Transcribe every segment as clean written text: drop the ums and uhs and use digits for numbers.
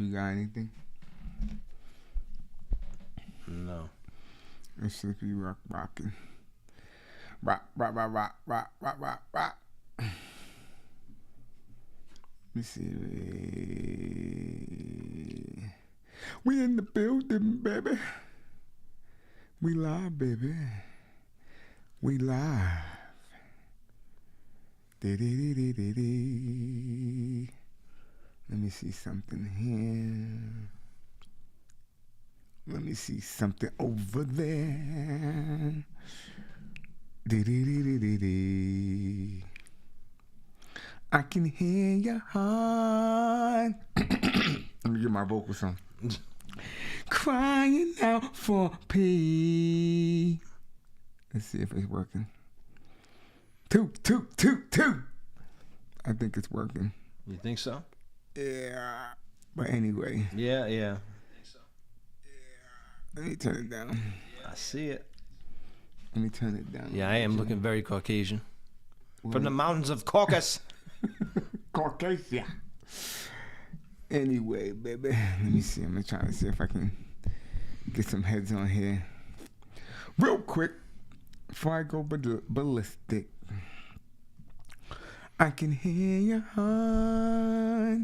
You got anything? No. It's Slippy rocking. Rock. Let me see. We in the building, baby. We live, baby. We live. Dee-dee-dee-dee-dee-dee. Let me see something here. Let me see something over there. Dee-dee-dee-dee-dee-dee. I can hear your heart. Let me get my vocals on. Crying out for peace. Let's see if it's working. Toot. I think it's working. You think so? Yeah. But anyway. Yeah. Let me turn it down. I see it. Let me turn it down. Yeah, I am looking very Caucasian. From the mountains of Caucasus. Caucasia. Anyway, baby. Let me see. I'm trying to see if I can get some heads on here. Real quick. Before I go ballistic. I can hear your heart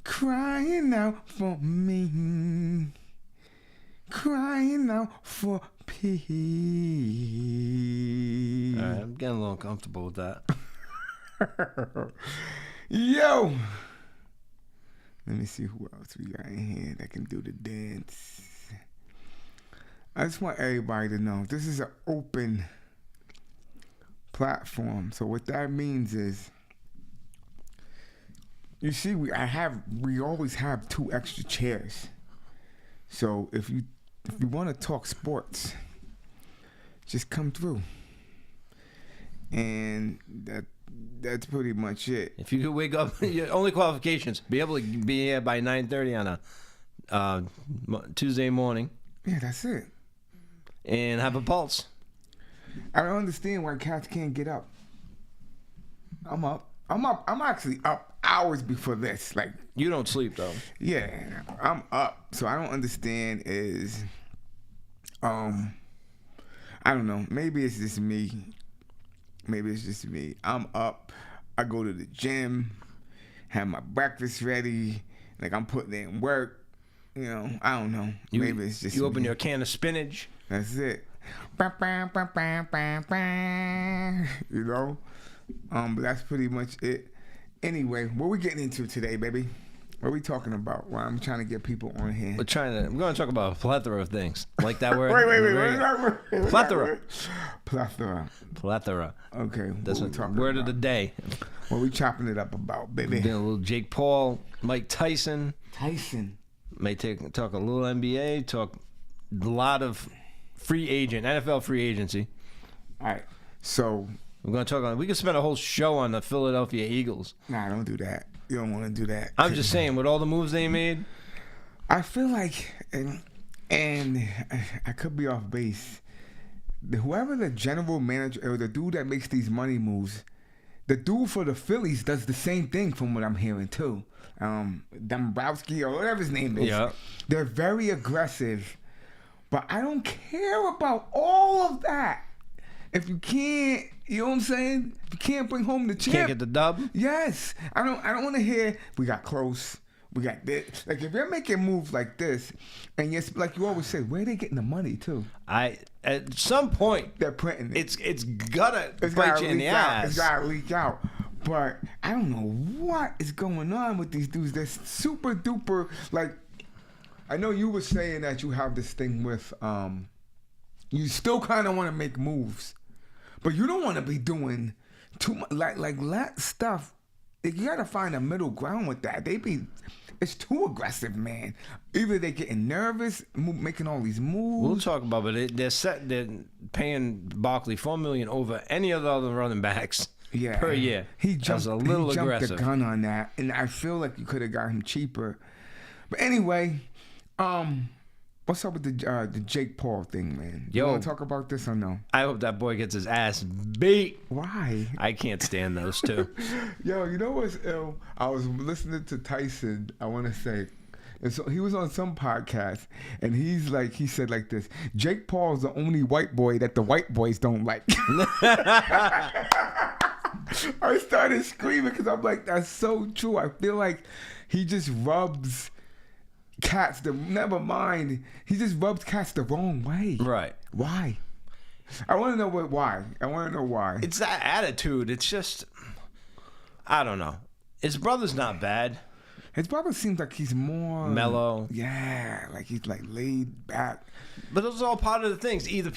crying out for me, crying out for peace. All right, I'm getting a little uncomfortable with that. Yo, let me see who else we got in here that can do the dance. I just want everybody to know this is an open platform. So what that means is, you see, we always have 2 extra chairs. So if you want to talk sports, just come through. And that's pretty much it. If you could wake up, your only qualifications: be able to be here by 9:30 on a Tuesday morning. Yeah, that's it. And have a pulse. I don't understand why cats can't get up. I'm up. I'm actually up hours before this. Like, you don't sleep though. Yeah, I'm up. So I don't understand is, I don't know. Maybe it's just me. I'm up. I go to the gym, have my breakfast ready. Like, I'm putting in work. You know, I don't know. Maybe it's just you open me. your can of spinach. That's it. You know? But that's pretty much it. Anyway, what we getting into today, baby? What are we talking about? Well, I'm trying to get people on here. We're going to talk about a plethora of things. Like that word? Wait. Plethora. Okay. That's what word of the day. What are we chopping it up about, baby? We're doing a little Jake Paul, Mike Tyson. May talk a little NBA, talk a lot of NFL free agency. All right. So we're going to talk on. We could spend a whole show on the Philadelphia Eagles. Nah, don't do that. You don't want to do that. I'm just saying, with all the moves they made, I feel like, and I could be off base. Whoever the general manager or the dude that makes these money moves, the dude for the Phillies does the same thing from what I'm hearing too. Dombrowski or whatever his name is. Yeah. They're very aggressive, but I don't care about all of that. If you can't, you know what I'm saying? If you can't bring home the chip. Can't get the dub? Yes. I don't want to hear, we got close. We got this. Like, if you're making moves like this, and yes, like you always say, where are they getting the money too? At some point, they're printing it. It's gotta bite you in the ass. It's gotta leak out. But I don't know what is going on with these dudes. They're super duper, like, I know you were saying that you have this thing with, you still kind of want to make moves. But you don't want to be doing too much, like that stuff. You gotta find a middle ground with that. It's too aggressive, man. Either they getting nervous, making all these moves. We'll talk about it. They're paying Barkley $4 million over any of the other running backs per year. He jumped aggressive. the gun on that, and I feel like you could have got him cheaper. But anyway, what What's up with the Jake Paul thing, man? You Yo. want to talk about this or no? I hope that boy gets his ass beat. Why? I can't stand those two. Yo, you know what's ill? I was listening to Tyson, I want to say, and so he was on some podcast, and he said like this: Jake Paul's the only white boy that the white boys don't like. I started screaming because I'm like, that's so true. I feel like he just rubs cats never mind. He just rubs cats the wrong way. Right. Why? I want to know why. I want to know why. It's that attitude. It's just, I don't know. His brother's not bad. His brother seems like he's more mellow. Yeah, like he's like laid back. But those are all part of the things. Either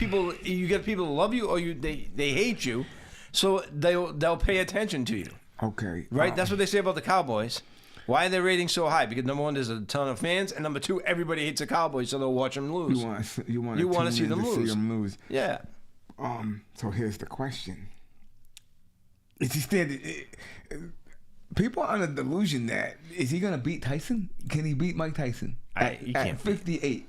you get people to love you, or they hate you, so they'll pay attention to you. Okay. Right. That's what they say about the Cowboys. Why are their ratings so high? Because number one, there's a ton of fans, and number two, everybody hates the Cowboys, so they'll watch them lose. You want to see them lose. Yeah. So here's the question: Is he standing? People are under the delusion that is he gonna beat Tyson? Can he beat Mike Tyson at 58?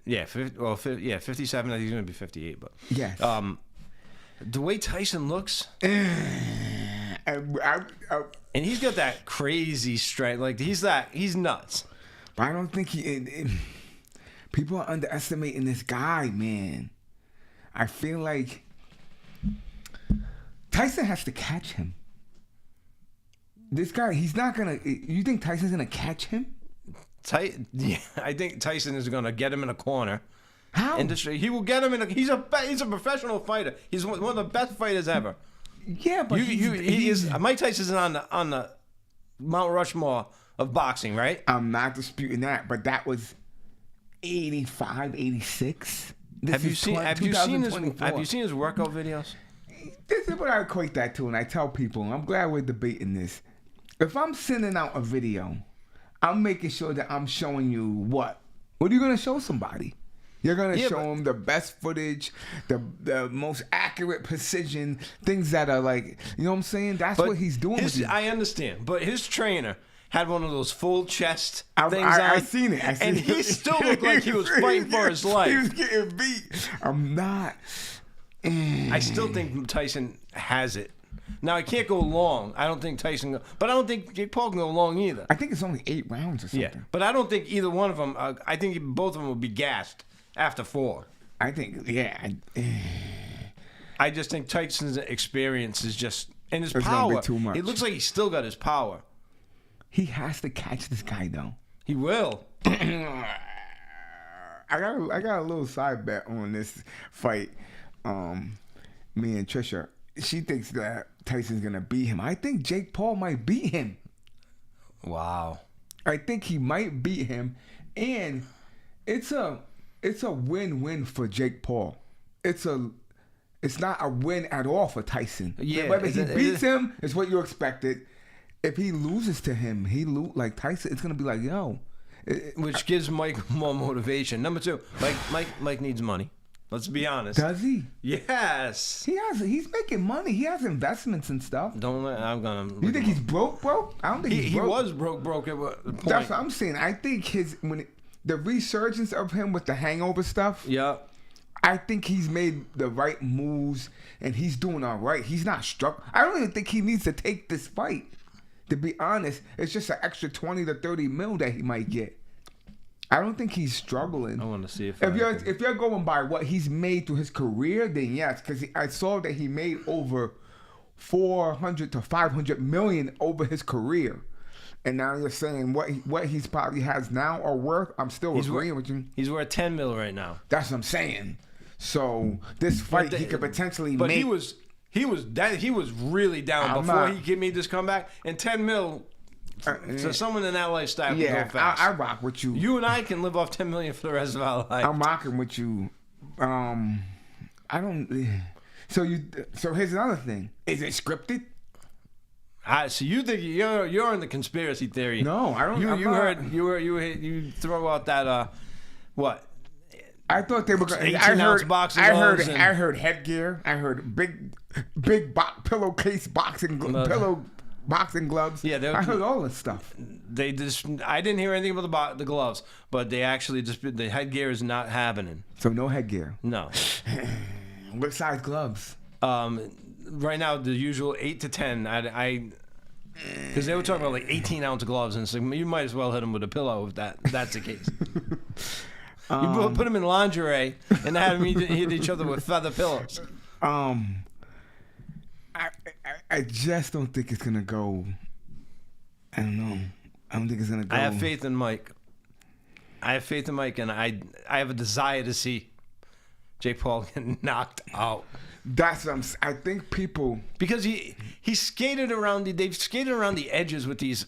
Yeah, 57. I think he's gonna be 58, but yes. The way Tyson looks, and he's got that crazy strength. Like he's nuts. But I don't think people are underestimating this guy, man. I feel like Tyson has to catch him. This guy, he's not gonna. You think Tyson's gonna catch him? Yeah, I think Tyson is gonna get him in a corner. How? He will get him in a. He's a professional fighter. He's one of the best fighters ever. Yeah, but he is. Mike Tyson's on the Mount Rushmore of boxing, right? I'm not disputing that, but that was 85, 86. Have you seen his workout videos? This is what I equate that to, and I tell people, and I'm glad we're debating this. If I'm sending out a video, I'm making sure that I'm showing you what? What are you going to show somebody? You're going to show them the best footage, the most accurate precision, things that are like, you know what I'm saying? That's what he's doing with you. I understand, but his trainer had one of those full chest things on. I seen it. And he still looked like he was fighting for his life. He was getting beat. I'm not. I still think Tyson has it. Now, I can't go long. I don't think Tyson... But I don't think Jake Paul can go long either. I think it's only 8 rounds or something. Yeah, but I don't think either one of them... I think both of them will be gassed after 4. I think, yeah. I just think Tyson's experience is just... And his power. Gonna be too much. It looks like he's still got his power. He has to catch this guy, though. He will. I got a little side bet on this fight. Me and Trisha, she thinks that Tyson's gonna beat him. I think Jake Paul might beat him. Wow. I think he might beat him, and it's a win-win for Jake Paul. It's not a win at all for Tyson. Yeah. Whether he beats him, it's what you expected. If he loses to him, like Tyson, it's gonna be like, yo. Which gives Mike more motivation. Number 2, Mike needs money. Let's be honest. Does he? Yes. He's making money. He has investments and stuff. I'm gonna. You think he's broke? I don't think he's broke. He was broke at the point. That's what I'm saying. I think the resurgence of him with the hangover stuff. Yeah. I think he's made the right moves and he's doing all right. He's not struck. I don't even think he needs to take this fight. To be honest, it's just an extra 20 to 30 mil that he might get. I don't think he's struggling. I want to see if you're going by what he's made through his career, then yes, because I saw that he made over 400 to 500 million over his career, and now you're saying what he's probably has now or worth. I'm still agreeing with you. He's worth 10 mil right now. That's what I'm saying. So this fight he could potentially make. But he was really down before he made this comeback, and 10 mil. So someone in that lifestyle can go fast. I rock with you. You and I can live off $10 million for the rest of our life. I'm rocking with you. I don't. So here's another thing. Is it scripted? So you think you're in the conspiracy theory? No, I don't. You throw out that what? I thought they were going. 18-ounce boxing gloves. I heard headgear. I heard big pillowcase boxing pillow boxing gloves. Yeah, I heard all this stuff. I didn't hear anything about the gloves, but they actually the headgear is not happening. So no headgear. No. What size gloves? Right now the usual 8 to 10. Because they were talking about like 18-ounce gloves, and so you might as well hit them with a pillow if that's the case. You put them in lingerie and have them hit each other with feather pillows. I just don't think it's gonna go. I don't know. I don't think it's gonna go. I have faith in Mike. And I have a desire to see Jake Paul get knocked out. That's what I think people, because he skated around they've skated around the edges with these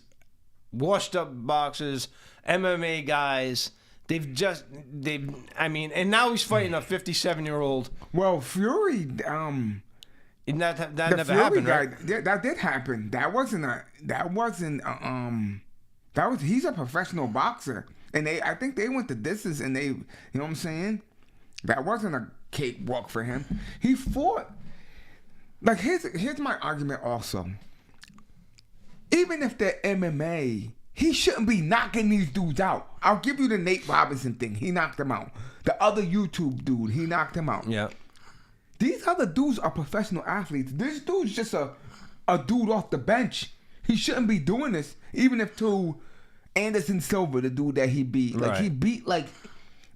washed up boxers, MMA guys. And now he's fighting a 57-year-old. Well, Fury, that never Fury happened, guy, right? that did happen. He's a professional boxer, and I think they went the distance, and you know what I'm saying? That wasn't a cakewalk for him. He fought. Like, here's my argument also. Even if they're MMA, he shouldn't be knocking these dudes out. I'll give you the Nate Robinson thing. He knocked him out. The other YouTube dude, he knocked him out. Yeah. These other dudes are professional athletes. This dude's just a dude off the bench. He shouldn't be doing this. Even if to Anderson Silva, the dude that he beat. Like, right. he beat, like,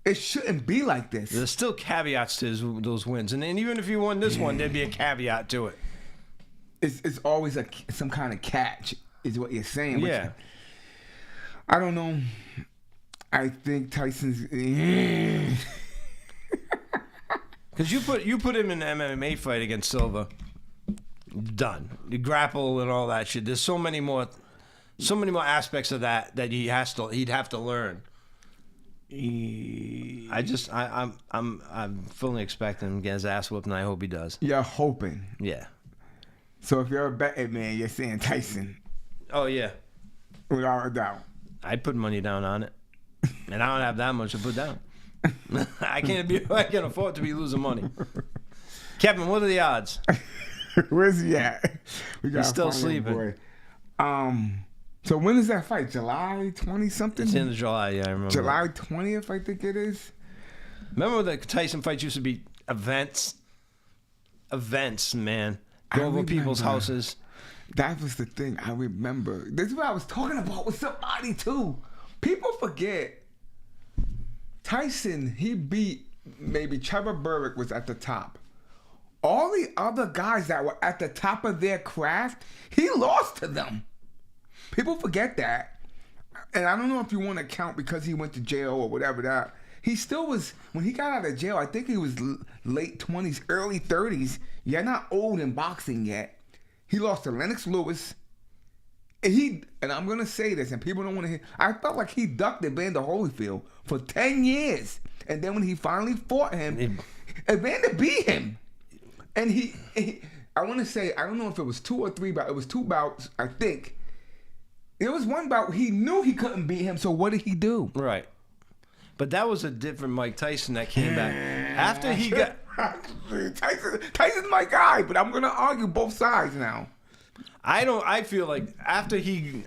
it shouldn't be like this. There's still caveats to those wins. And even if you won this one, there'd be a caveat to it. It's always some kind of catch, is what you're saying. Yeah. I don't know. I think Tyson's. Because you put him in an MMA fight against Silva, done. You grapple and all that shit. There's so many more aspects of that he'd have to learn. I'm fully expecting him to get his ass whooped, and I hope he does. You're hoping. Yeah. So if you're a betting man, you're saying Tyson. Oh yeah. Without a doubt. I'd put money down on it, and I don't have that much to put down. I can't afford to be losing money. Kevin, what are the odds? Where's he at? He's still sleeping. So when is that fight? July 20 something? It's in July, yeah, I remember. July 20th, I think it is. Remember the Tyson fights used to be events? Events, man. Go over people's houses. That was the thing. I remember. This is what I was talking about with somebody too. People forget. Tyson, he beat maybe Trevor Berwick was at the top. All the other guys that were at the top of their craft, he lost to them. People forget that. And I don't know if you want to count because he went to jail or whatever that. He still was, when he got out of jail, I think he was late 20s, early 30s. You're not old in boxing yet. He lost to Lennox Lewis. And I'm going to say this, and people don't want to hear. I felt like he ducked Evander Holyfield for 10 years. And then when he finally fought him, Evander beat him. And I want to say, I don't know if it was 2 or 3 bouts. It was 2 bouts, I think. There was one bout he knew he couldn't beat him, so what did he do? Right. But that was a different Mike Tyson that came back. After he got... Tyson's my guy, but I'm going to argue both sides now. I feel like after he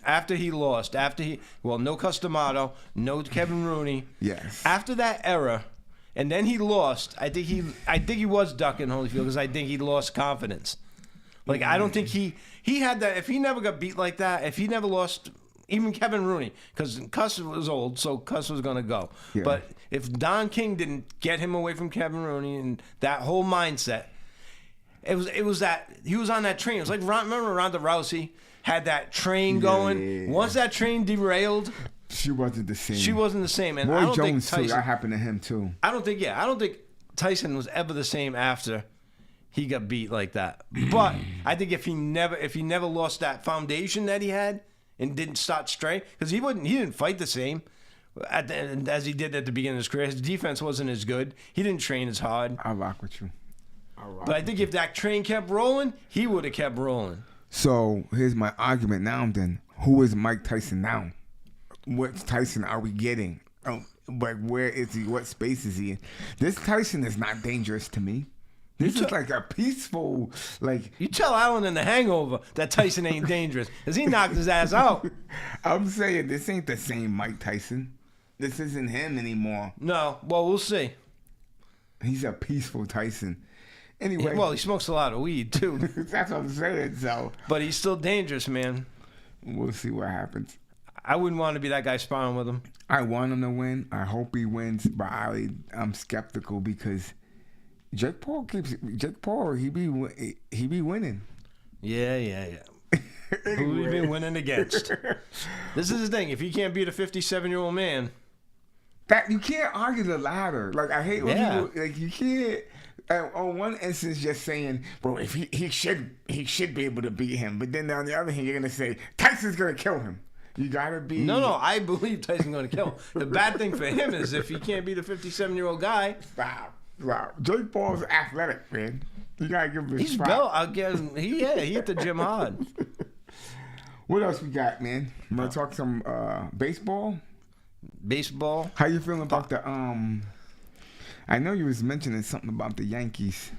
lost, no Customato, no Kevin Rooney. Yes. After that era, and then he lost, I think he was ducking Holyfield because I think he lost confidence. Like, I don't think he had that. If he never got beat like that, if he never lost, even Kevin Rooney, because Cuss was old, so Cuss was going to go. Yeah. But if Don King didn't get him away from Kevin Rooney and that whole mindset, it was that he was on that train. It was like, remember Ronda Rousey had that train going? Yeah. Once that train derailed, she wasn't the same. She wasn't the same. And Roy I don't Jones think Tyson, too. That happened to him too. I don't think Tyson was ever the same after he got beat like that. But I think if he never lost that foundation that he had and didn't start straight, because he didn't fight the same as he did at the beginning of his career. His defense wasn't as good. He didn't train as hard. I rock with you. But I think if that train kept rolling, he would have kept rolling. So here's my argument now then. Who is Mike Tyson now? What Tyson are we getting? Like, where is he? What space is he in? This Tyson is not dangerous to me. This is like a peaceful, like. You tell Allen in The Hangover that Tyson ain't dangerous, because he knocked his ass out. I'm saying this ain't the same Mike Tyson. This isn't him anymore. No, well, we'll see. He's a peaceful Tyson. Anyway. Well, he smokes a lot of weed, too. That's what I'm saying, so. But he's still dangerous, man. We'll see what happens. I wouldn't want to be that guy sparring with him. I want him to win. I hope he wins, but I'm skeptical because Jake Paul, he be winning. Yeah. Who have you been winning against? This is the thing. If you can't beat a 57-year-old man, that you can't argue the ladder. Like I hate when people like you can't. On one instance, just saying, "Bro, if he should be able to beat him," but then on the other hand, you're gonna say Tyson's gonna kill him. You gotta be. No. I believe Tyson's gonna kill him. The bad thing for him is if he can't beat a 57-year-old guy. Wow. Jake Paul's athletic, man. You gotta give him a He's spot. built. Again, he hit the gym hard. What else we got, man? I'm gonna talk some baseball. Baseball. How you feeling about the I know you was mentioning something about the Yankees.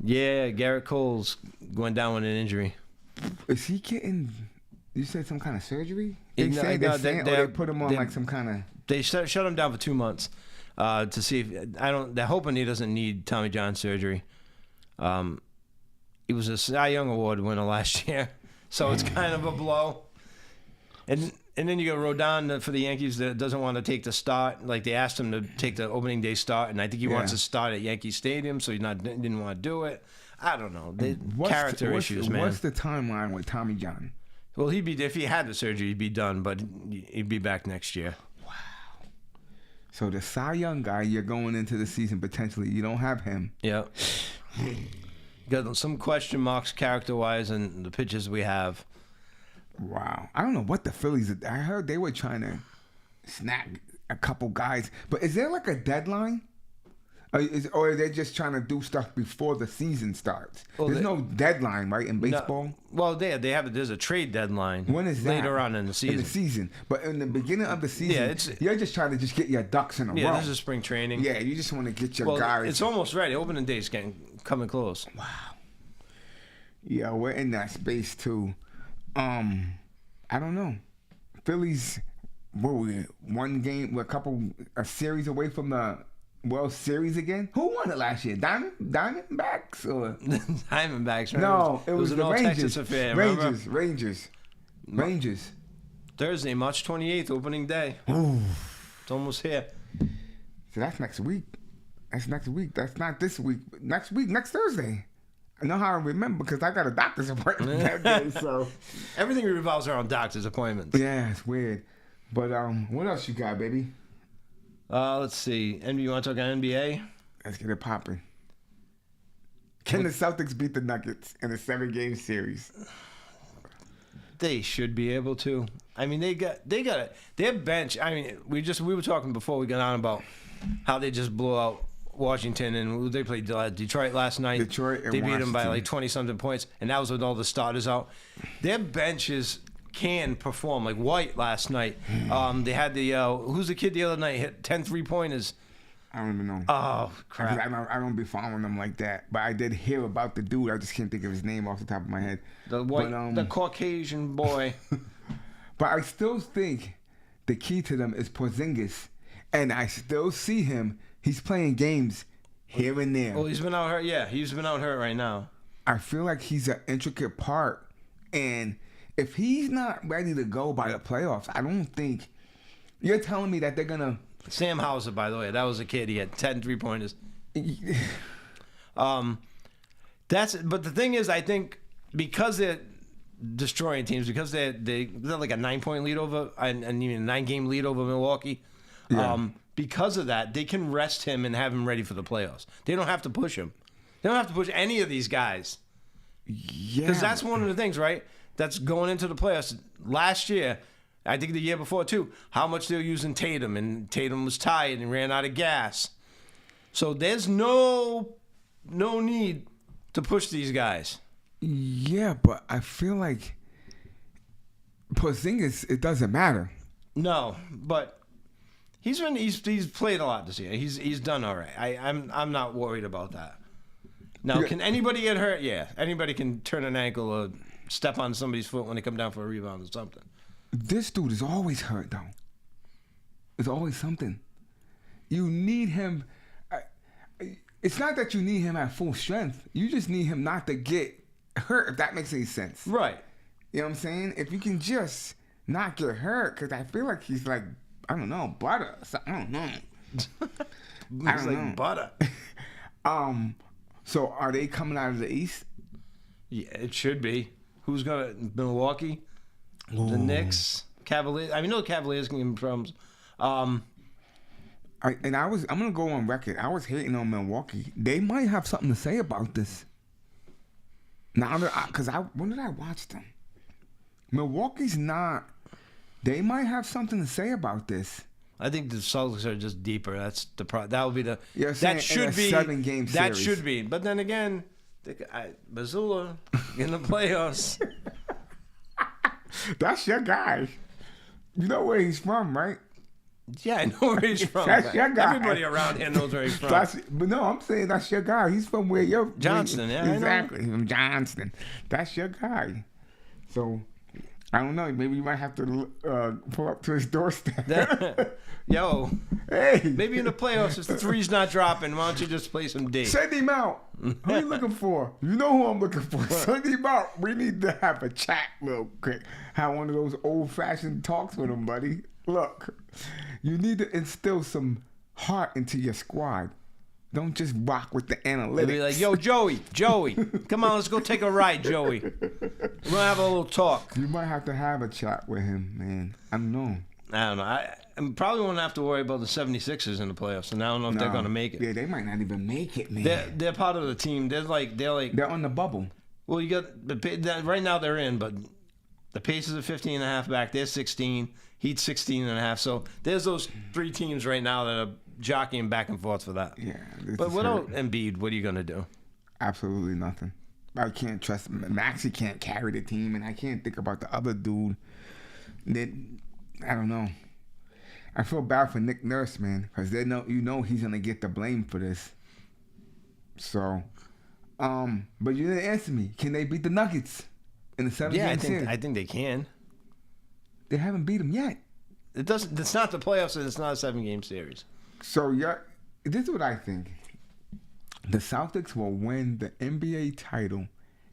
Yeah, Garrett Cole's going down with an injury. Is he getting? You said some kind of surgery? They put him on like some kind of. They shut him down for 2 months to see if they're hoping he doesn't need Tommy John surgery. He was a Cy Young Award winner last year, so it's kind of a blow. And then you got Rodon for the Yankees that doesn't want to take the start. Like they asked him to take the opening day start, and I think he wants to start at Yankee Stadium, so didn't want to do it. I don't know. Character issues, man. What's the timeline with Tommy John? Well, if he had the surgery, he'd be done, but he'd be back next year. Wow. So the Cy Young guy, you're going into the season potentially. You don't have him. Yeah. Got some question marks character-wise and the pitches we have. Wow. I don't know what the Phillies. I heard they were trying to snag a couple guys, but is there like a deadline? Or are they just trying to do stuff before the season starts? Well, there's no deadline, right, in baseball? No, well, there's a trade deadline. When is that? Later on in the season. In the season. But in the beginning of the season, you're just trying to just get your ducks in a row. Yeah, this is spring training. Yeah, you just want to get your guys. It's almost ready. Opening day's coming close. Wow. Yeah, we're in that space, too. I don't know. Phillies, what were we? One game, a series away from the World Series again? Who won it last year? Diamondbacks or Diamondbacks? Right? No, it was an the all Rangers. Texas affair. Rangers. Thursday, March 28th, opening day. Ooh. It's almost here. So that's next week. That's not this week. Next Thursday. I know how I remember because I got a doctor's appointment that day. So everything revolves around doctor's appointments. Yeah, it's weird. But what else you got, baby? Let's see. You want to talk about NBA? Let's get it popping. Can the Celtics beat the Nuggets in a 7-game series? They should be able to. I mean, they got their bench. I mean, we were talking before we got on about how they just blew out Washington, and they played Detroit last night. They beat them by like 20-something points, and that was with all the starters out. Their benches can perform. Like White last night. They had who's the kid the other night hit 10 3-pointers. I don't even know. Oh, crap. I don't be following them like that. But I did hear about the dude. I just can't think of his name off the top of my head. The white, the Caucasian boy. But I still think the key to them is Porzingis. And I still see him. He's playing games here and there. Well, he's been out hurt. Yeah, he's been out hurt right now. I feel like he's an intricate part. And if he's not ready to go by the playoffs, I don't think... You're telling me that they're going to... Sam Hauser, by the way, that was a kid. He had 10 3-pointers. But the thing is, I think because they're destroying teams, because they're like a 9-point lead over, and even a 9-game lead over Milwaukee. Yeah. Because of that, they can rest him and have him ready for the playoffs. They don't have to push him. They don't have to push any of these guys. Yeah. Because that's one of the things, right? That's going into the playoffs. Last year, I think the year before too, how much they were using Tatum, and Tatum was tired and ran out of gas. So there's no need to push these guys. Yeah, but I feel like Porzingis, it doesn't matter. No, but he's played a lot this year. He's done all right. I'm not worried about that. Now, Yeah. can anybody get hurt? Yeah, anybody can turn an ankle or step on somebody's foot when they come down for a rebound or something. This dude is always hurt, though. It's always something. You need him. It's not that you need him at full strength. You just need him not to get hurt, if that makes any sense. Right. You know what I'm saying? If you can just not get hurt, because I feel like he's like, I don't know, butter. I don't know. It's don't like know. butter. So are they coming out of the East? Yeah, it should be. Who's gonna Milwaukee? The Knicks, Cavaliers. I mean, no Cavaliers can give them problems. I'm gonna go on record. I was hating on Milwaukee. They might have something to say about this. Now that when did I watch them? Milwaukee's not. They might have something to say about this. I think the Celtics are just deeper. That's the that would be the. You're saying That should in a be 7-game That series. should be. But then again, Missoula in the playoffs. That's your guy. You know where he's from, right? Yeah, I know where he's from. That's your guy. Everybody around here knows where he's from. But no, I'm saying that's your guy. He's from where you're. Johnston, yeah, I know. Exactly, from Johnston. That's your guy. So, I don't know. Maybe you might have to pull up to his doorstep. Yo, Hey, maybe in the playoffs, if the three's not dropping, why don't you just play some D? send him out. Who you looking for? You know who I'm looking for. Send him out. We need to have a chat real quick. Have one of those old-fashioned talks with him, buddy. Look, you need to instill some heart into your squad. Don't just rock with the analytics. They'd be like, yo, Joey, come on, let's go take a ride, Joey. We're gonna have a little talk. You might have to have a chat with him, man. I don't know. I don't know. I probably won't have to worry about the 76ers in the playoffs, and I don't know if they're gonna make it. Yeah, they might not even make it, man. They're part of the team. They're like. They're on the bubble. Well, you got right now they're in, but the Pacers are 15.5 back. They're 16. Heat's 16.5. So there's those three teams right now that are jockeying back and forth for that. Yeah. But without Embiid, what are you gonna do? Absolutely nothing. I can't trust him. Maxey can't carry the team, and I can't think about the other dude. I don't know. I feel bad for Nick Nurse, man, because he's gonna get the blame for this. So, but you didn't answer me. Can they beat the Nuggets in the 7-game series? I think they can. They haven't beat them yet. It doesn't. It's not the playoffs, and it's not a 7-game series. So this is what I think. The Celtics will win the NBA title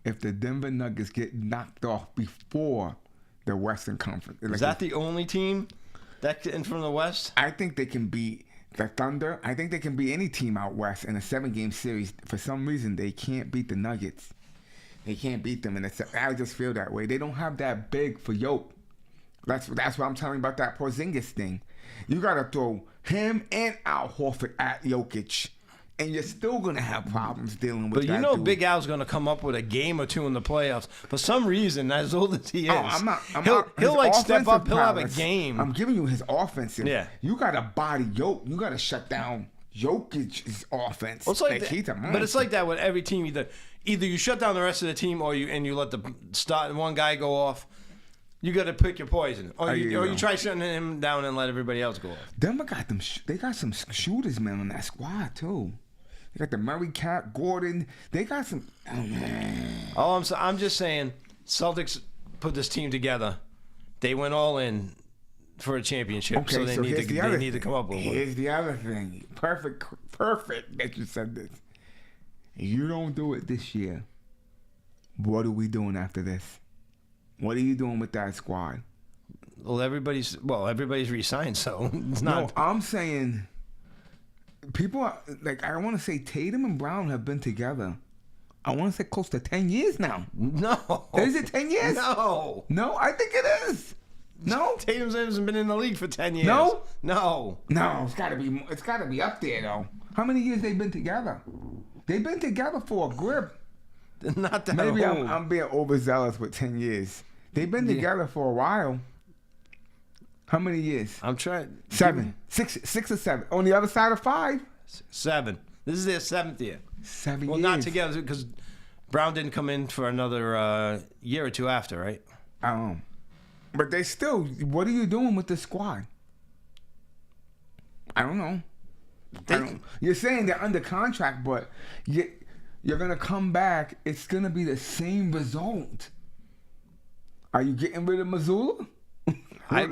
if the Denver Nuggets get knocked off before the Western Conference. Is that the only team that in from the West? I think they can beat the Thunder. I think they can beat any team out West in a 7-game series. For some reason, they can't beat the Nuggets. They can't beat them, and I just feel that way. They don't have that big for Yoke. That's what I'm telling you about that Porzingis thing. You got to throw him and Al Horford at Jokic, and you're still going to have problems dealing with that. But you know dude. Big Al's going to come up with a game or two in the playoffs. For some reason, as old as he is, he'll like step up. He'll have a game. I'm giving you his offensive. Yeah. You got to body Jokic. You got to shut down Jokic's offense. Well, it's like he's a that, but monster. it's like that with every team. Either you shut down the rest of the team, or you let the one guy go off. You got to pick your poison, or you try shutting him down and let everybody else go off. Denver got them. They got some shooters, man, on that squad too. They got the Murray Cat, Gordon. They got some. Oh man. I'm just saying, Celtics put this team together. They went all in for a championship, Okay, so they need to come up with one. Here's the other thing. Perfect that you said this. If you don't do it this year, what are we doing after this? What are you doing with that squad? Well, everybody's re-signed, so it's not. No, I'm saying people are, like, I want to say Tatum and Brown have been together. I want to say close to 10 years now. No. Is it 10 years? No. No, I think it is. No? Tatum hasn't been in the league for 10 years. No? No. No, it's got to be up there though. How many years they been together? They've been together for a grip. Not that Maybe old. I'm being overzealous with 10 years. They've been together for a while. How many years? I'm trying. 7. 6 or 7. On the other side of 5. 7. This is their 7th year. 7 years. Well, not together because Brown didn't come in for another year or two after, right? But they still, what are you doing with the squad? I don't know. You're saying they're under contract, but you're gonna come back. It's gonna be the same result. Are you getting rid of Missoula? Are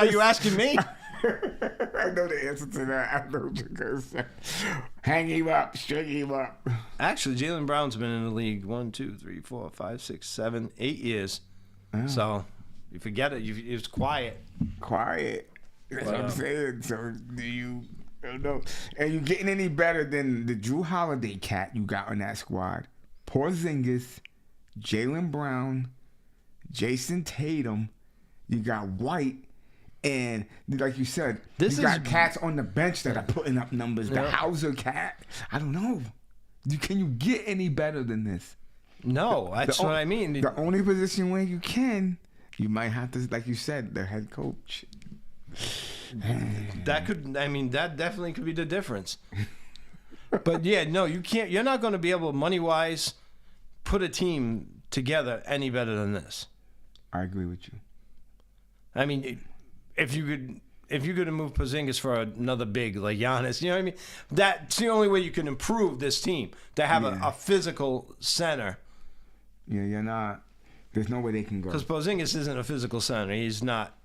you asking me? I know the answer to that. I know what you're gonna say. Hang him up, string him up. Actually, Jaylen Brown's been in the league 1, 2, 3, 4, 5, 6, 7, 8 years. Oh. So you forget it. It's quiet. Quiet. That's what I'm saying. So do you? I don't know. And you getting any better than the Drew Holiday cat you got on that squad? Porzingis, Jaylen Brown, Jason Tatum. You got White. And like you said, you got cats on the bench that are putting up numbers. The Hauser cat. I don't know. Can you get any better than this? No, that's what I mean. The only position where you can, you might have to, like you said, the head coach. That definitely could be the difference. But yeah, no, you can't. You're not going to be able, money wise, put a team together any better than this. I agree with you. I mean, if you could move Porzingis for another big like Giannis, you know what I mean? That's the only way you can improve this team, to have a physical center. Yeah, you're not. There's no way they can go. Because Porzingis isn't a physical center. He's not.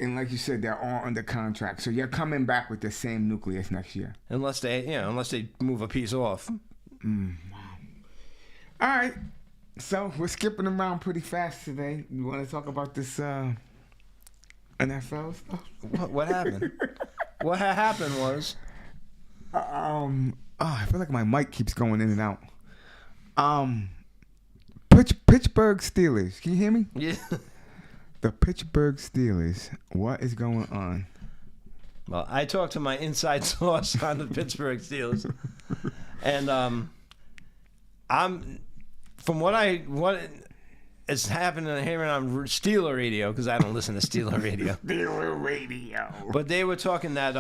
And like you said, they're all under contract, so you're coming back with the same nucleus next year. Unless they move a piece off. Wow. All right. So we're skipping around pretty fast today. You want to talk about this NFL stuff? What happened? What happened was, I feel like my mic keeps going in and out. Pittsburgh Steelers. Can you hear me? yeah. The Pittsburgh Steelers. What is going on? Well, I talked to my inside source on the Pittsburgh Steelers, and I'm from what is happening here on Steeler Radio, because I don't listen to Steeler Radio. Steeler Radio. But they were talking that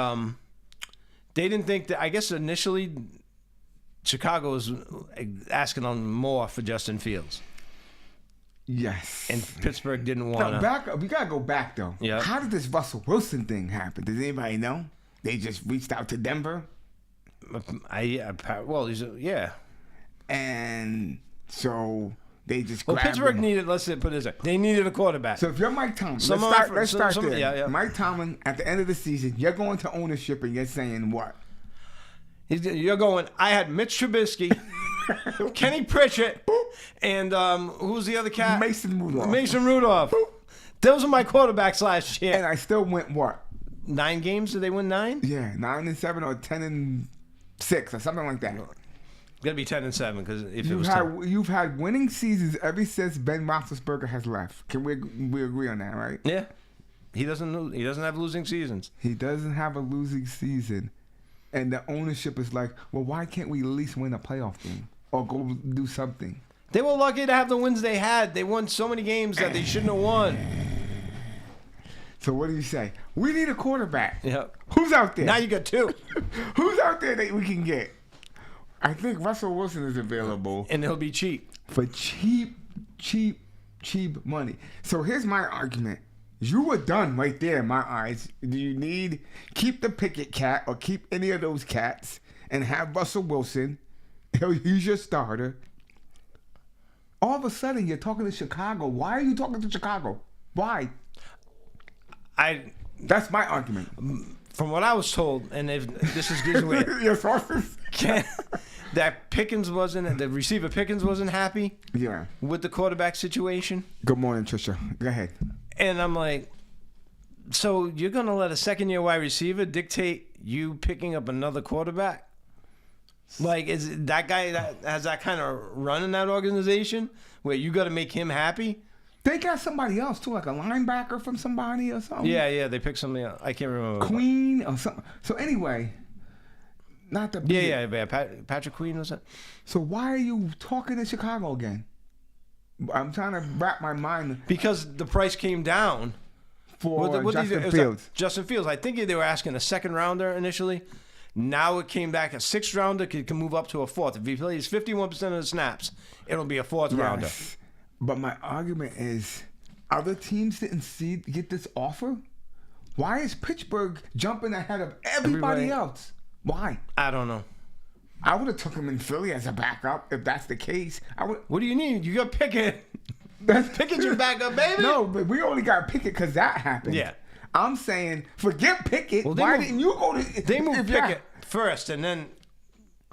they didn't think that. I guess initially Chicago was asking on more for Justin Fields. Yes. And Pittsburgh didn't want to. Back up. We got to go back, though. Yeah. How did this Russell Wilson thing happen? Does anybody know? They just reached out to Denver? Yeah. And so they just grabbed Pittsburgh him. needed, let's put it this way, they needed a quarterback. So if you're Mike Tomlin, let's start there. Yeah. Mike Tomlin, at the end of the season, you're going to ownership and you're saying what? You're going, I had Mitch Trubisky, Kenny Pritchett, and who's the other cat? Mason Rudolph. Those are my quarterbacks last year. And I still went what? 9 games? Did they win 9? Yeah, 9-7 or 10-6 or something like that. Got to be 10-7 because if you've had winning seasons ever since Ben Roethlisberger has left. Can we agree on that, right? Yeah, he doesn't have losing seasons. He doesn't have a losing season, and the ownership is like, well, why can't we at least win a playoff game or go do something? They were lucky to have the wins they had. They won so many games that they shouldn't have won. So what do you say? We need a quarterback. Yep. Who's out there? Now you got 2. Who's out there that we can get? I think Russell Wilson is available. And he'll be cheap. For cheap money. So here's my argument. You were done right there in my eyes. Do you keep the Pickett cat or keep any of those cats and have Russell Wilson? He's your starter. All of a sudden, you're talking to Chicago. Why are you talking to Chicago? Why? That's my argument. From what I was told, and if this is good way, your sources, that the receiver Pickens wasn't happy. Yeah. With the quarterback situation. Good morning, Trisha. Go ahead. And I'm like, so you're gonna let a second-year wide receiver dictate you picking up another quarterback? Like, is that guy that has that kind of run in that organization where you got to make him happy? They got somebody else too, like a linebacker from somebody or something. Yeah, they picked somebody else. I can't remember. Queen or something. So anyway, not the Patrick Queen was that? So why are you talking to Chicago again? I'm trying to wrap my mind. Because the price came down for Justin Fields. Justin Fields. I think they were asking a 2nd rounder initially. Now it came back a 6th rounder can move up to a 4th. If he plays 51% of the snaps, it'll be a 4th rounder. But my argument is, other teams didn't get this offer. Why is Pittsburgh jumping ahead of everybody else? Why? I don't know. I would have took him in Philly as a backup if that's the case. I would. What do you need? You got Pickett. That's Pickett's your backup, baby. No, but we only got Pickett because that happened. Yeah. I'm saying, forget Pickett. Well, Why didn't you go to? They moved if y'all- Pickett first, and then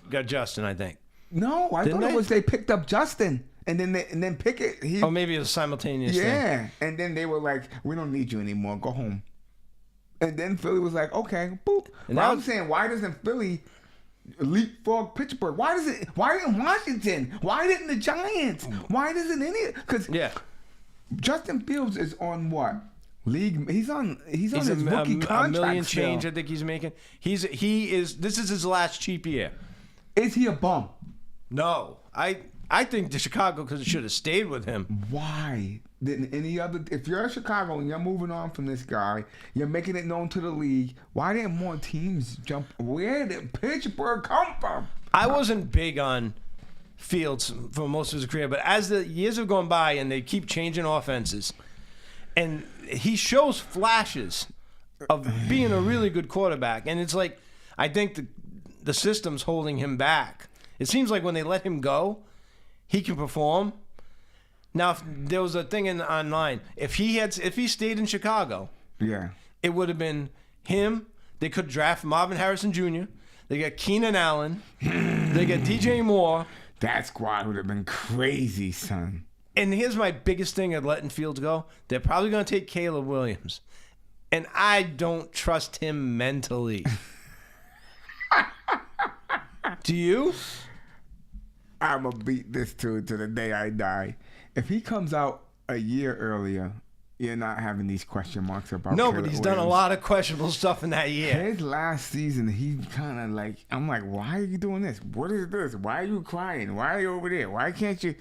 got Justin, I think. No, I Didn't thought they? it was they picked up Justin, and then Pickett. He, Oh, maybe it was a simultaneous thing. yeah, and then they were like, "We don't need you anymore. Go home." And then Philly was like, "Okay, boop." And But now- I'm saying, why doesn't Philly leapfrog Pittsburgh? Why didn't Washington? Why didn't the Giants? Why doesn't any? Because Yeah. Justin Fields is on what league? He's on He's his rookie a contract. million still. change, I think he's making. He is. This is his last cheap year. Is he a bum? No, I think the Chicago should have stayed with him. Why didn't any other? If you're in Chicago and you're moving on from this guy, you're making it known to the league. Why didn't more teams jump? Where did Pittsburgh come from? I wasn't big on Fields for most of his career, but as the years have gone by and they keep changing offenses, and he shows flashes of being a really good quarterback, and it's like I think the system's holding him back. It seems like when they let him go, he can perform. Now, if there was a thing online. If he stayed in Chicago, Yeah. it would have been him. They could draft Marvin Harrison Jr. They got Keenan Allen. They got DJ Moore. That squad would have been crazy, son. And here's my biggest thing at letting Fields go. They're probably going to take Caleb Williams. And I don't trust him mentally. Do you? I'm going to beat this to the day I die. If he comes out a year earlier, you're not having these question marks about No, Caleb but he's done a Williams. lot of questionable stuff in that year. His last season, he kind of like, I'm like, why are you doing this? What is this? Why are you crying? Why are you over there? Why can't you?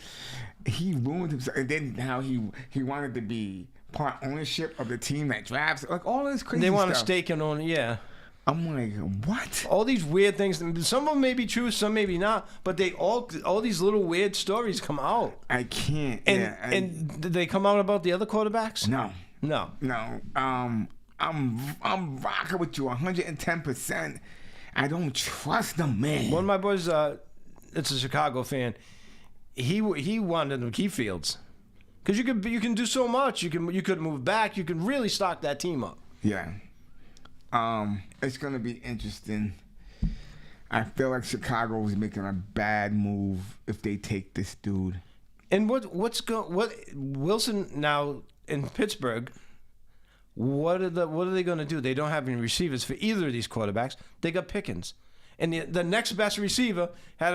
He ruined himself. And then now he wanted to be part ownership of the team that drafts. Like all this crazy They stuff. want to stake him on, yeah. I'm like, what? All these weird things. Some of them may be true, some maybe not. But they all these little weird stories come out. I can't. And yeah, and did they come out about the other quarterbacks? no. No. No, I'm rocking with you 110%. I don't trust the man. One of my boys, it's a Chicago fan. He wanted to keep Fields because you can do so much. You could move back. You can really stock that team up. Yeah. It's gonna be interesting. I feel like Chicago is making a bad move if they take this dude. And what Wilson now in Pittsburgh? What are they going to do? They don't have any receivers for either of these quarterbacks. They got Pickens, and the next best receiver had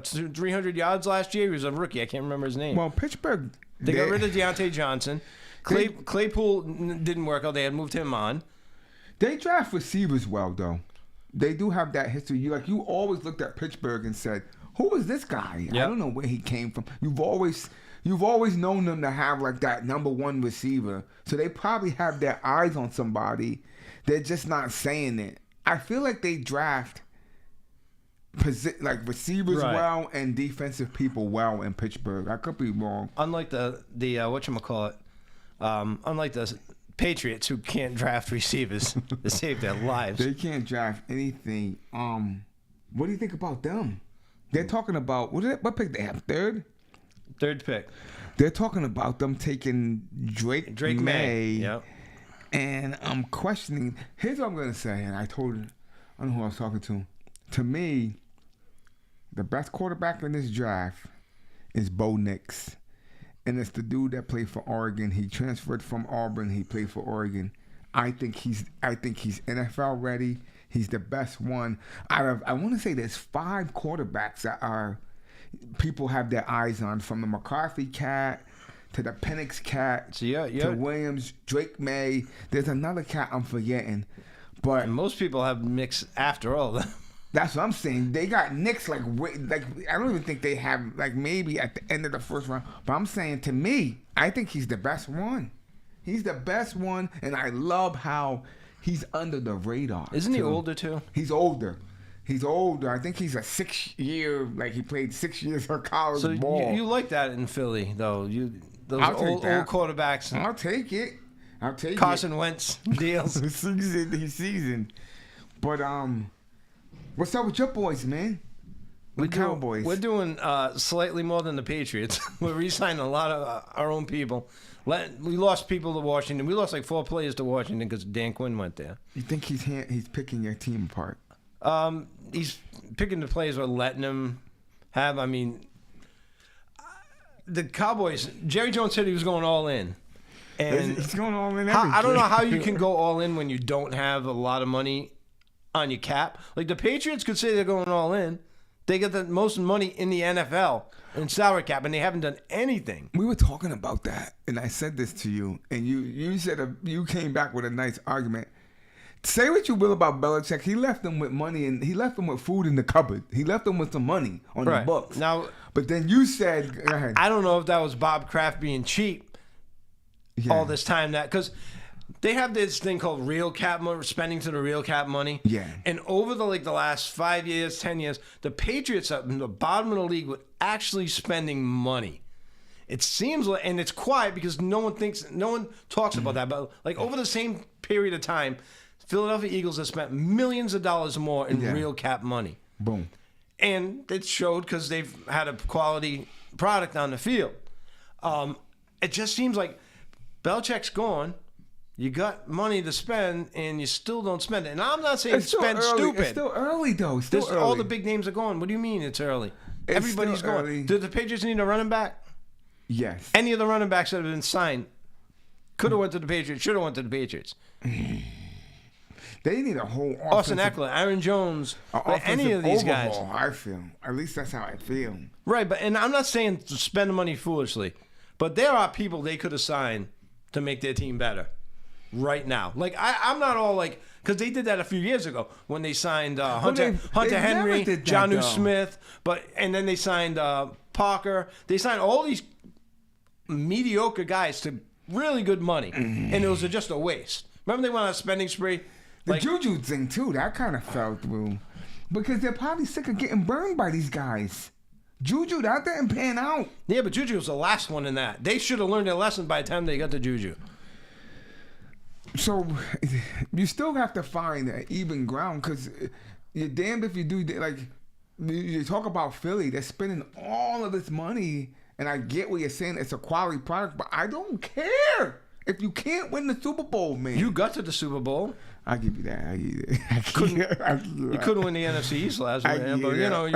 300 yards last year. He was a rookie. I can't remember his name. Well, Pittsburgh. They got rid of Deontay Johnson. Claypool didn't work out. They had moved him on. They draft receivers well, though. They do have that history. You always looked at Pittsburgh and said, "Who is this guy? I Yep. don't know where he came from." You've always known them to have like that number one receiver. So they probably have their eyes on somebody. They're just not saying it. I feel like they draft receivers Right. well and defensive people well in Pittsburgh. I could be wrong. Unlike the whatchamacallit, unlike the Patriots who can't draft receivers to save their lives. They can't draft anything. What do you think about them? They're talking about what pick they have? Third pick. They're talking about them taking Drake May. Yep. And I'm questioning. Here's what I'm gonna say, and I don't know who I was talking to. To me, the best quarterback in this draft is Bo Nix, and it's the dude that played for Oregon. He transferred from Auburn. He played for Oregon. I think he's NFL ready. He's the best one out of. I want to say there's 5 quarterbacks that are people have their eyes on, from the McCarthy cat to the Penix cat So yeah. to Williams, Drake May. There's another cat I'm forgetting, but And most people have mixed after all. that's what I'm saying. They got Knicks like I don't even think they have maybe at the end of the first round. But I'm saying, to me, I think he's the best one. He's the best one, and I love how he's under the radar. Isn't he too. older too? He's older. He's older. I think he's a 6-year. He played 6 years of college So ball. you like that in Philly though? Those I'll take old that. quarterbacks. I'll take it. Carson Wentz deals. He's seasoned. But What's up with your boys, man? The Cowboys. We're doing slightly more than the Patriots. We're re-signing a lot of our own people. We lost people to Washington. We lost like 4 players to Washington because Dan Quinn went there. You think he's picking your team apart? He's picking the players we're letting him have. I mean, the Cowboys, Jerry Jones said he was going all in. And He's going all in I don't know how you can go all in when you don't have a lot of money on your cap. Like the Patriots could say they're going all in. They get the most money in the NFL in salary cap, and they haven't done anything. We were talking about that, and I said this to you, and you said you came back with a nice argument. Say what you will about Belichick, he left them with money, and he left them with food in the cupboard. He left them with some money on the books. Now, but then you said, go ahead. I don't know if that was Bob Kraft being cheap all this time, because they have this thing called real cap money, spending to the real cap money. Yeah. And over the last 5 years, 10 years, the Patriots are in the bottom of the league with actually spending money. It seems like, and it's quiet because no one talks about that. But like over the same period of time, Philadelphia Eagles have spent millions of dollars more in real cap money. Boom. And it showed because they've had a quality product on the field. It just seems like Belichick's gone. You got money to spend, and you still don't spend it. And I'm not saying spend stupid. It's still early, though. Still early. All the big names are gone. What do you mean it's early? Everybody's gone. Early. Do the Patriots need a running back? Yes. Any of the running backs that have been signed could have went to the Patriots, should have went to the Patriots. They need a whole Austin Eckler, Aaron Jones, any of these guys. I feel. At least that's how I feel. Right, and I'm not saying to spend the money foolishly, but there are people they could have signed to make their team better right now. Like, I'm not all like, because they did that a few years ago when they signed Hunter Henry, Jonnu Smith, and then they signed Parker. They signed all these mediocre guys to really good money, and it was just a waste. Remember they went on a spending spree? The Juju thing, too, that kind of fell through. Because they're probably sick of getting burned by these guys. Juju, that didn't pan out. Yeah, but Juju was the last one in that. They should have learned their lesson by the time they got to Juju. So, you still have to find an even ground because you're damned if you do. Like, you talk about Philly, they're spending all of this money, and I get what you're saying, it's a quality product, but I don't care if you can't win the Super Bowl, man. You got to the Super Bowl. I'll give you that. You couldn't win the NFC East last year, but you know.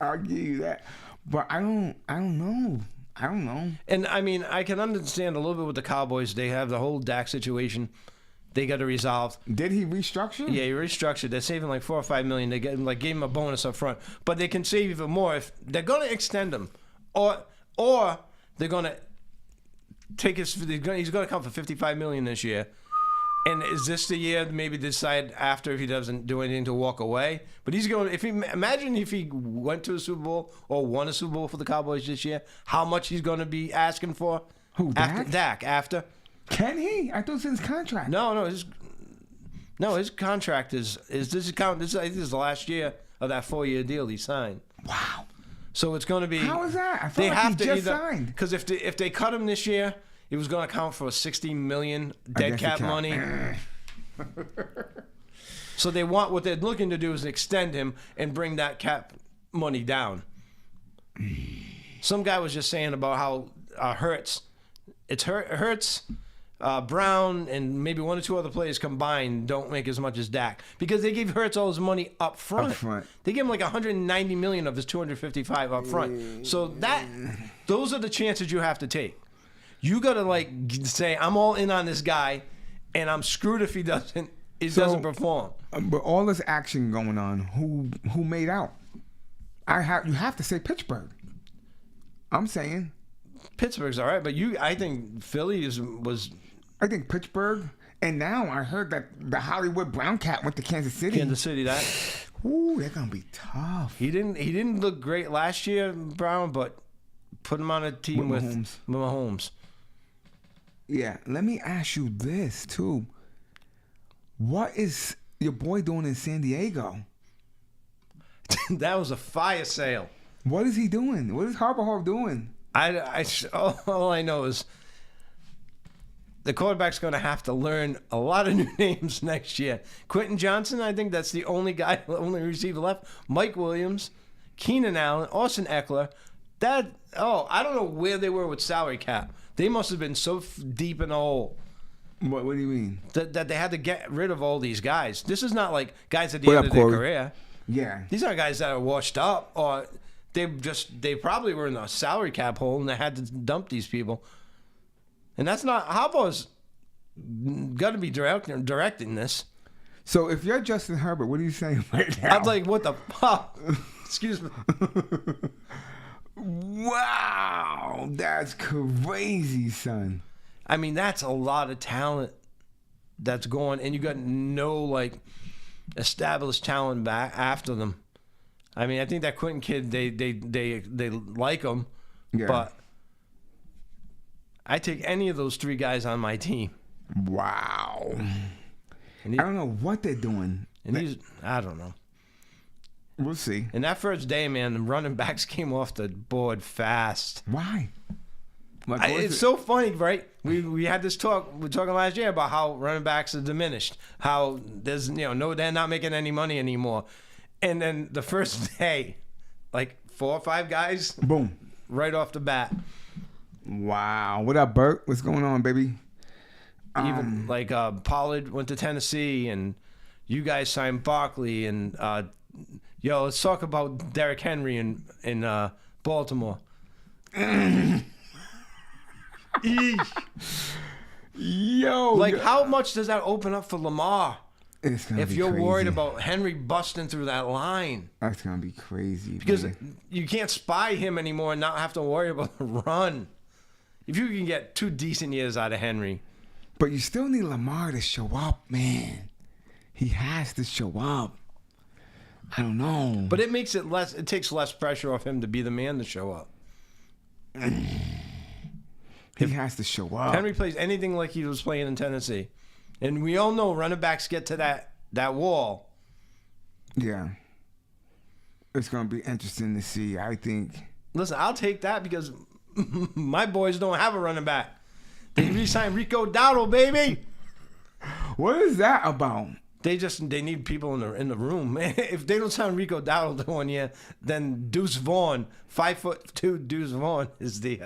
I'll give you that. But I don't know. I don't know. And I mean, I can understand a little bit with the Cowboys. They have the whole Dak situation. They got to resolve. Did he restructure? Yeah, he restructured. They're saving like $4 or $5 million. They gave him a bonus up front, but they can save even more if they're going to extend him, or they're going to take his. He's going to come for $55 million this year. And is this the year to maybe decide after if he doesn't do anything to walk away? But he's going. Imagine if he went to a Super Bowl or won a Super Bowl for the Cowboys this year, how much he's going to be asking for? Who, Dak? Dak after. Can he? I thought it was his contract. No, his contract is this account. This is the last year of that 4-year deal he signed. Wow. So it's going to be. How is that? I thought he just signed. Because if they cut him this year, it was going to count for $60 million dead cap money. So what they're looking to do is extend him and bring that cap money down. Some guy was just saying about how Hurts, Brown, and maybe 1 or 2 other players combined don't make as much as Dak because they gave Hurts all his money up front. They gave him like $190 million of his $255 up front. So those are the chances you have to take. You got to say, I'm all in on this guy, and I'm screwed if he doesn't perform. But all this action going on, who made out? You have to say Pittsburgh. I'm saying Pittsburgh's all right, but I think Philly was. I think Pittsburgh, and now I heard that the Hollywood Brown Cat went to Kansas City. That. Ooh, they're gonna be tough. He didn't look great last year, Brown, but put him on a team with Mahomes. Yeah, let me ask you this too. What is your boy doing in San Diego? That was a fire sale. What is he doing? What is Harbaugh doing? All I know is the quarterback's going to have to learn a lot of new names next year. Quentin Johnson, I think that's the only receiver left. Mike Williams, Keenan Allen, Austin Eckler. I don't know where they were with salary cap. They must have been so deep in the hole. What do you mean? That they had to get rid of all these guys. This is not like guys at the end of their career. Yeah. These aren't guys that are washed up, or they probably were in a salary cap hole and they had to dump these people. And that's not Harbaugh's got to be directing this. So if you're Justin Herbert, what are you saying right now? I'm like, what the fuck? Excuse me. Wow, that's crazy, son. I mean, that's a lot of talent that's going, and you got no like established talent back after them. I mean, I think that Quentin kid, they like him, Yeah. but I take any of those three guys on my team. Wow. And I don't know what they're doing. I don't know. We'll see. And that first day, man, the running backs came off the board fast. Why? It's so funny, right? We had this talk. We were talking last year about how running backs are diminished. How there's they're not making any money anymore. And then the first day, like 4 or 5 guys, boom, right off the bat. Wow. What up, Bert? What's going on, baby? Even like Pollard went to Tennessee, and you guys signed Barkley, and let's talk about Derrick Henry in Baltimore. Yo, like how much does that open up for Lamar? It's gonna if be you're crazy. worried about Henry busting through that line. That's gonna be crazy. Because man. you can't spy him anymore and not have to worry about the run. If you can get 2 decent years out of Henry. But you still need Lamar to show up, man. He has to show up. I don't know. But it makes it less. It takes less pressure off him to be the man to show up. He has to show up. Henry plays anything like he was playing in Tennessee. And we all know running backs get to that wall. Yeah. It's going to be interesting to see, I think. Listen, I'll take that because my boys don't have a running back. They re-signed Rico Dowdle, baby. What is that about? They need people in the room. If they don't sign Rico Dowdle the 1 year, then Deuce Vaughn, 5'2" Deuce Vaughn is the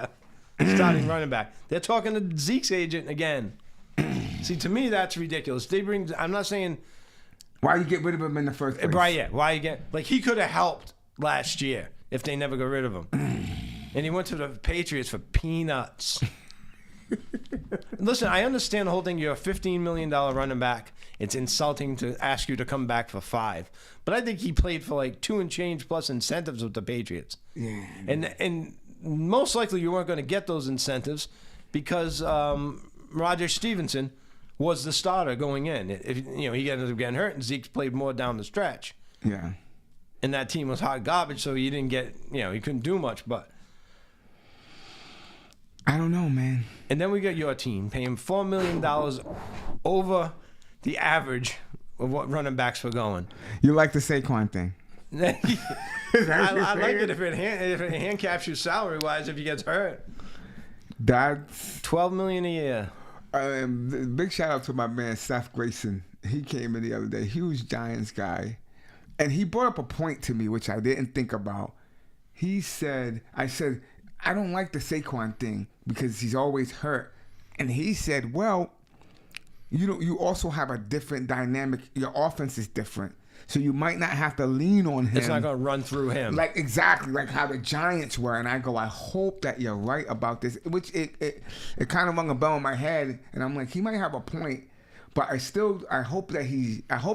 starting running back. They're talking to Zeke's agent again. See, to me, that's ridiculous. I'm not saying. Why you get rid of him in the first place? Right, yeah. Why you get. Like, he could have helped last year if they never got rid of him. And he went to the Patriots for peanuts. Listen, I understand the whole thing. You're a $15 million running back. It's insulting to ask you to come back for 5. But I think he played for like 2 and change plus incentives with the Patriots. Yeah. And most likely you weren't going to get those incentives because Roger Stevenson was the starter going in. If he ended up getting hurt and Zeke played more down the stretch. Yeah. And that team was hot garbage, so you didn't get, he couldn't do much. But I don't know, man. and then we got your team paying $4 million over the average of what running backs were going. You like the Saquon thing? I like it if it handicaps you salary wise if he gets hurt. That's $12 million a year. big shout out to my man Seth Grayson. He came in the other day, huge Giants guy, and he brought up a point to me which I didn't think about. He said, I said, I don't like the Saquon thing because he's always hurt, and he said, well, you also have a different dynamic. Your offense is different. So you might not have to lean on him. It's not going to run through him. Like exactly like how the Giants were. And I go, I hope that you're right about this. Which it kind of rung a bell in my head. And I'm like, he might have a point. But I hope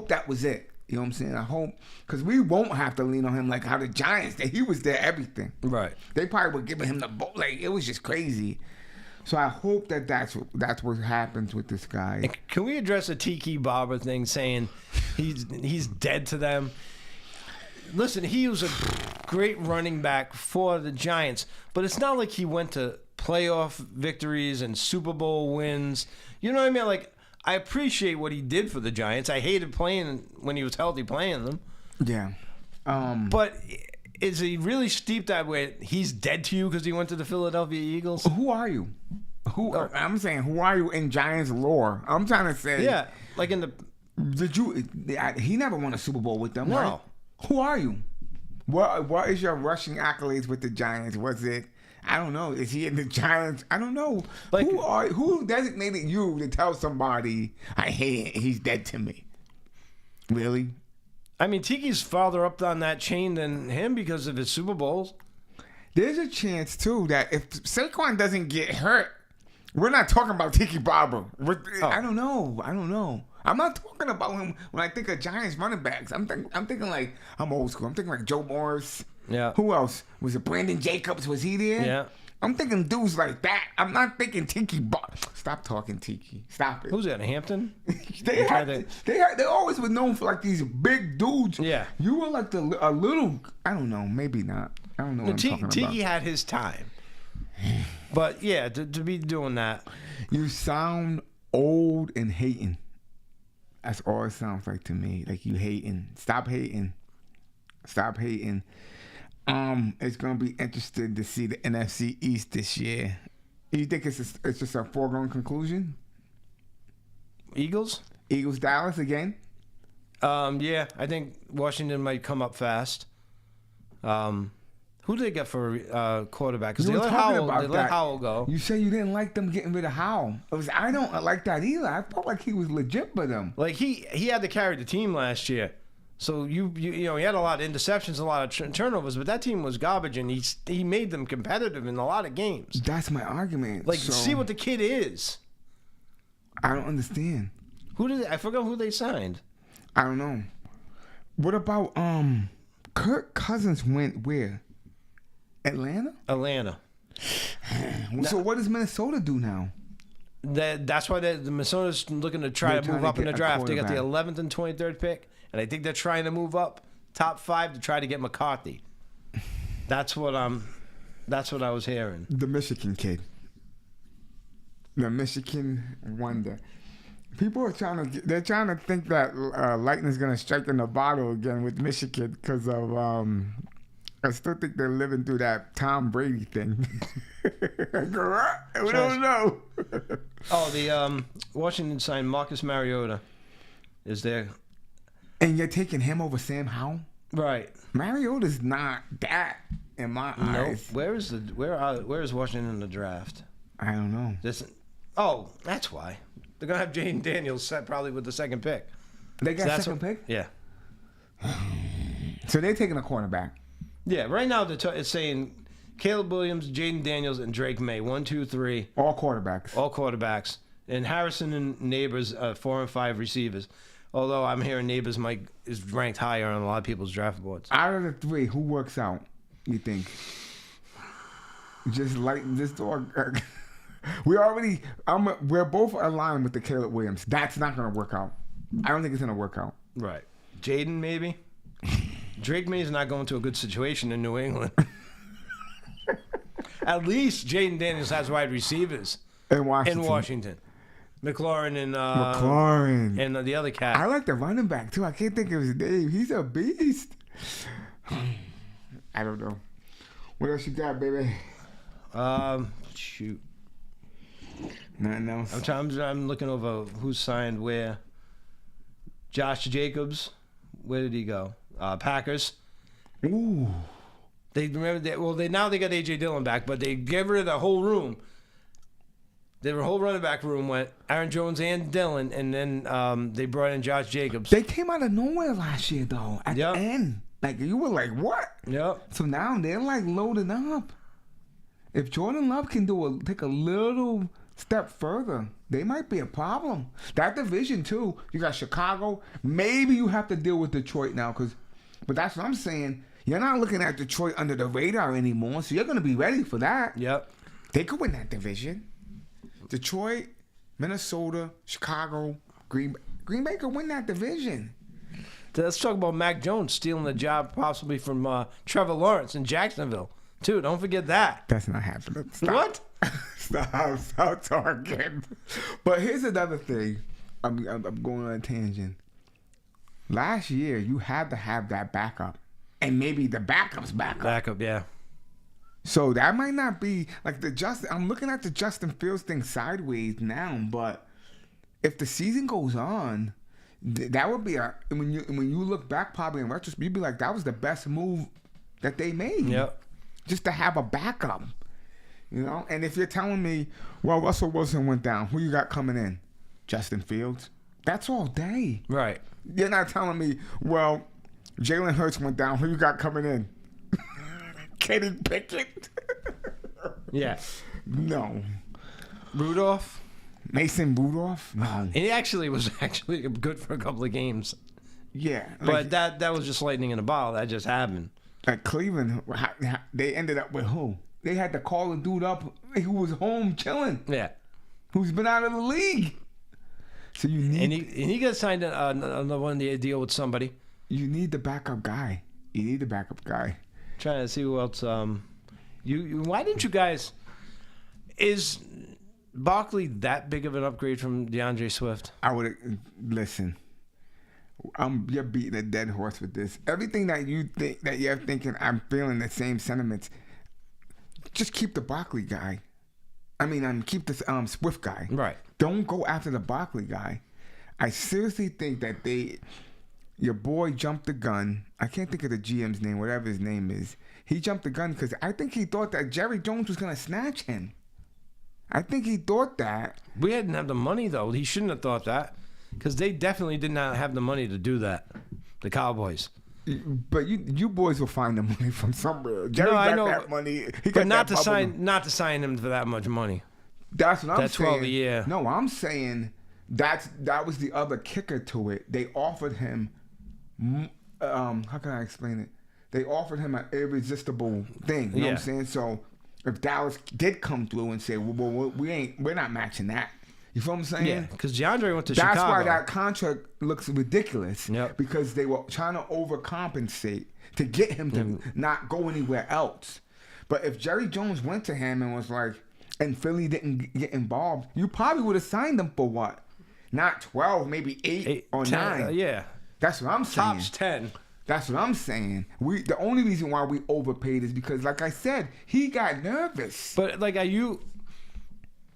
that was it. You know what I'm saying? I hope, because we won't have to lean on him like how the Giants did. He was there, everything. Right. They probably were giving him the ball. Like, it was just crazy. So I hope that's what happens with this guy. And can we address the Tiki Barber thing, saying he's dead to them? Listen, he was a great running back for the Giants, but it's not like he went to playoff victories and Super Bowl wins. You know what I mean? Like, I appreciate what he did for the Giants. I hated playing when he was healthy playing them. Yeah. But is he really steep that way? He's dead to you because he went to the Philadelphia Eagles? Who are you? Who I'm saying, who are you in Giants lore? I'm trying to say, Yeah, like in the did you? He never won a Super Bowl with them. No. Right? Who are you? What is your rushing accolades with the Giants? Was it? I don't know. Is he in the Giants? I don't know. Like- Who designated you to tell somebody I hate it, he's dead to me? Really? I mean, Tiki's farther up on that chain than him because of his Super Bowls. There's a chance too that if Saquon doesn't get hurt, we're not talking about Tiki Barber. I don't know. I'm not talking about him when I think of Giants running backs. I'm thinking like I'm old school. I'm thinking like Joe Morris. Yeah. Who else? Was it Brandon Jacobs? Was he there? Yeah. I'm thinking dudes like that. I'm not thinking Tiki Barber. Stop talking Tiki. Stop it. Who's that? Hampton? They always were known for like these big dudes. Yeah. You were like a little. I don't know. Maybe not. I don't know what I'm talking about. Tiki had his time. But yeah, to be doing that. You sound old and hating. That's all it sounds like to me. Like you hating. Stop hating. Stop hating. It's gonna be interesting to see the NFC East this year. You think it's just a foregone conclusion? Eagles? Eagles Dallas again? Yeah, I think Washington might come up fast. Who do they get for quarterback? Because You they were let talking Howell, about they that. let Howell go. You say you didn't like them getting rid of Howell. I don't like that either. I felt like he was legit for them. Like he had to carry the team last year. So you know he had a lot of interceptions, a lot of turnovers, but that team was garbage, and he made them competitive in a lot of games. That's my argument. Like So, see what the kid is. I don't understand. I forgot who they signed. I don't know. What about Kirk Cousins went where? Atlanta? Atlanta. So what does Minnesota do now? That's why the Minnesota's looking to try They're to trying move to up in get the a draft. They got the quarterback. 11th and 23rd pick, and I think they're trying to move up top 5 to try to get McCarthy. That's what I was hearing. The Michigan kid. The Michigan wonder. People are they're trying to think that lightning's gonna strike in the bottle again with Michigan because of I still think they're living through that Tom Brady thing. We don't know. Oh, the Washington signed Marcus Mariota. Is there? And you're taking him over Sam Howell? Right. Mariota's not that in my No. eyes. Where is Washington in the draft? I don't know. That's why. They're gonna have Jaden Daniels set probably with the second pick. They got That's second pick? Yeah. So they're taking a cornerback. Yeah. Right now it's saying Caleb Williams, Jaden Daniels, and Drake May. 1, 2, 3. All quarterbacks. All quarterbacks. And Harrison and Neighbors, 4 and 5 receivers. Although I'm hearing Neighbors is ranked higher on a lot of people's draft boards. Out of the 3, who works out, you think? Just like this dog. We're both aligned with the Caleb Williams. That's not going to work out. I don't think it's going to work out. Right. Jaden, maybe? Drake May's not going to a good situation in New England. At least Jaden Daniels has wide receivers In Washington. in Washington. McLaurin and McLaurin. and the other cat. I like the running back, too. I can't think of his name. He's a beast. I don't know. What else you got, baby? Shoot. Nothing else. I'm looking over who signed where. Josh Jacobs. Where did he go? Packers. Ooh. They remember that. Well, now they got AJ Dillon back, but they get rid of the whole room. Their whole running back room went Aaron Jones and Dillon, and then they brought in Josh Jacobs. They came out of nowhere last year, though. At Yep. the end. Like, you were like, what? Yep. So now they're like loading up. If Jordan Love can take a little step further, they might be a problem. That division too. You got Chicago. Maybe you have to deal with Detroit now, but that's what I'm saying. You're not looking at Detroit under the radar anymore, so you're going to be ready for that. Yep. They could win that division. Detroit, Minnesota, Chicago, Green Bay could win that division. Let's talk about Mac Jones stealing the job possibly from Trevor Lawrence in Jacksonville, too. Don't forget that. That's not happening. Stop. What? Stop talking. But here's another thing. I'm going on a tangent. Last year, you had to have that backup. And maybe the backup's backup. Backup, yeah. So that might not be like the Justin. I'm looking at the Justin Fields thing sideways now, but if the season goes on, that would be when you look back probably in retrospect, you'd be like, that was the best move that they made. Yep. Just to have a backup, you know. And if you're telling me, well, Russell Wilson went down, who you got coming in? Justin Fields. That's all day. Right. You're not telling me, well, Jalen Hurts went down, who you got coming in? Kenny Pickett. Yeah. No. Rudolph. Mason Rudolph? No. He actually was good for a couple of games. Yeah. But that was just lightning in a bottle. That just happened. Like Cleveland, they ended up with who? They had to call a dude up who was home chilling, Yeah. who's been out of the league. So you need And he got signed another one year deal with somebody. you need the backup guy. You need the backup guy. Trying to see who else. Why didn't you guys? Is Barkley that big of an upgrade from DeAndre Swift? I would listen. You're beating a dead horse with this. Everything that you think that you're thinking, I'm feeling the same sentiments. Just keep the Barkley guy. I mean, keep the Swift guy. Right. Don't go after the Barkley guy. I seriously think that your boy jumped the gun. I can't think of the GM's name, whatever his name is. He jumped the gun because I think he thought that Jerry Jones was gonna snatch him. I think he thought that. We didn't have the money though. He shouldn't have thought that, because they definitely did not have the money to do that. The Cowboys. But you boys will find the money from somewhere. Jerry I got know, that money. He But got not that to bubble. not to sign him for that much money. That's what I'm That saying. 12 a year. No, I'm saying that was the other kicker to it. They offered him. How can I explain it? They offered him an irresistible thing. You know what I'm saying? So if Dallas did come through and say, well, we're not matching that. You feel what I'm saying? Yeah, because DeAndre went to That's Chicago. why that contract looks ridiculous. Yep. Because they were trying to overcompensate to get him to not go anywhere else. But if Jerry Jones went to him and was like, and Philly didn't get involved, you probably would have signed him for what? Not 12, maybe 8 or 10, 9. yeah. That's what I'm saying. Tops 10. That's what I'm saying. The only reason why we overpaid is because, like I said, he got nervous. But like,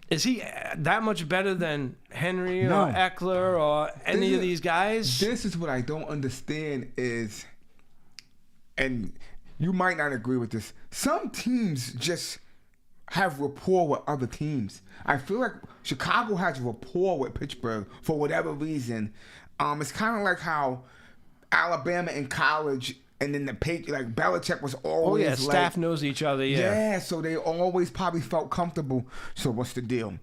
is he that much better than Henry No. or Eckler or any of these guys? This is what I don't understand is, and you might not agree with this, some teams just have rapport with other teams. I feel like Chicago has rapport with Pittsburgh for whatever reason. It's kind of like how Alabama in college and then the Patriots, like Belichick was always like, staff knows each other. Yeah. so they always probably felt comfortable. So what's the deal?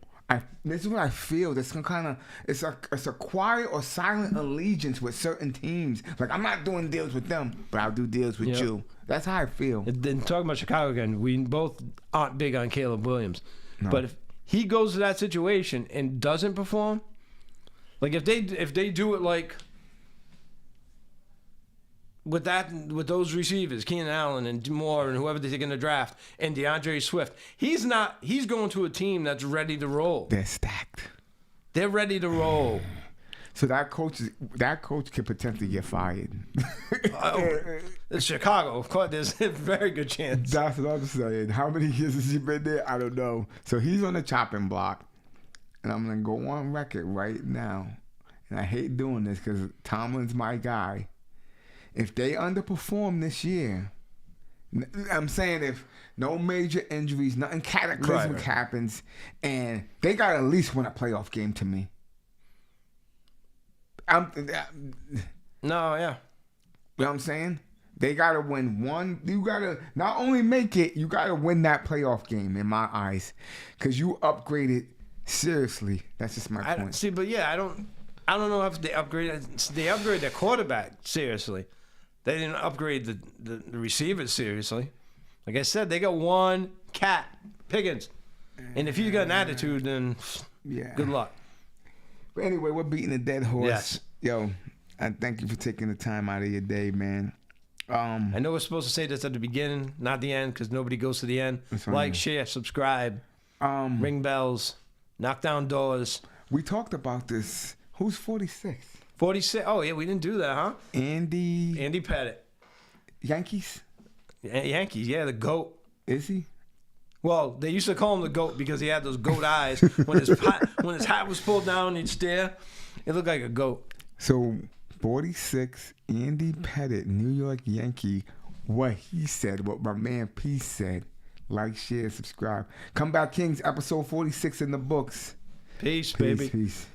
This is what I feel. This kind of it's a quiet or silent allegiance with certain teams. Like, I'm not doing deals with them, but I'll do deals with you. That's how I feel. And then talking about Chicago again, we both aren't big on Caleb Williams, but if he goes to that situation and doesn't perform, like if they do it like with those receivers, Keenan Allen and Moore and whoever they're going to draft, and DeAndre Swift, he's going to a team that's ready to roll. They're stacked. They're ready to roll. So that coach could potentially get fired. It's Chicago, of course. There's a very good chance. That's what I'm saying. How many years has he been there? I don't know. So he's on the chopping block, and I'm gonna go on record right now. And I hate doing this because Tomlin's my guy. If they underperform this year, I'm saying if no major injuries, nothing cataclysmic happens, and they got to at least win a playoff game to me. Yeah. You know what I'm saying? They got to win one. You got to not only make it, you got to win that playoff game in my eyes, because you upgraded seriously. That's just my point. See, but yeah, I don't know if they upgraded. They upgraded their quarterback seriously. They didn't upgrade the receivers seriously. Like I said, they got one cat, Pickens. And if he's got an attitude, then good luck. But anyway, we're beating a dead horse. Yes. Yo, I thank you for taking the time out of your day, man. I know we're supposed to say this at the beginning, not the end, because nobody goes to the end. Like, share, subscribe, ring bells, knock down doors. We talked about this. Who's 46? 46. Oh, yeah, we didn't do that, huh? Andy Pettit. Yankees? Yankees, yeah, the GOAT. Is he? Well, they used to call him the GOAT because he had those goat eyes. When his hat was pulled down, he'd stare. It looked like a goat. So 46, Andy Pettitte, New York Yankee. What he said, what my man P said. Like, share, subscribe. Come Back Kings, episode 46 in the books. Peace, Peace, baby. peace.